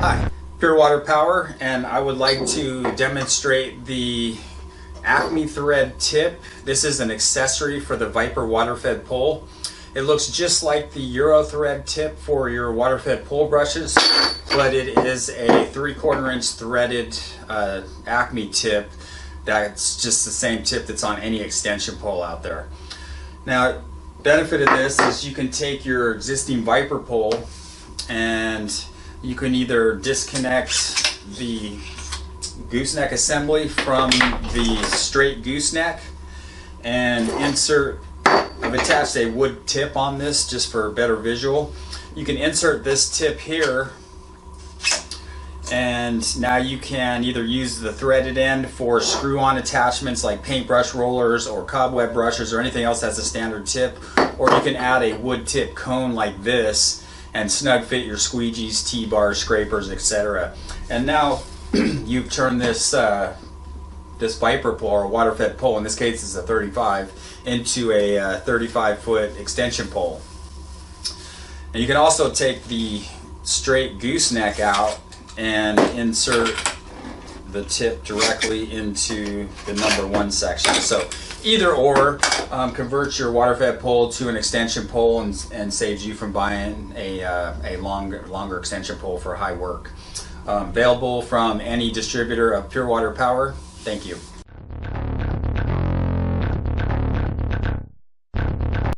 Hi, Pure Water Power, and I would like to demonstrate the Acme thread tip. This is an accessory for the Viper Waterfed pole. It looks just like the Euro thread tip for your waterfed pole brushes, but it is a 3/4 inch threaded Acme tip that's just the same tip that's on any extension pole out there. Now, benefit of this is you can take your existing Viper pole and you can either disconnect the gooseneck assembly from the straight gooseneck and insert. I've attached a wood tip on this just for a better visual. You can insert this tip here, and now you can either use the threaded end for screw-on attachments like paintbrush rollers or cobweb brushes or anything else that's a standard tip, or you can add a wood tip cone like this and snug fit your squeegees, T-bars, scrapers, etc. And now you've turned this this Viper pole, or water-fed pole, in this case is a 35, into a 35-foot extension pole. And you can also take the straight gooseneck out and insert the tip directly into the number 1 section. So either or converts your water-fed pole to an extension pole and saves you from buying a longer extension pole for high work. Available from any distributor of Pure Water Power. Thank you.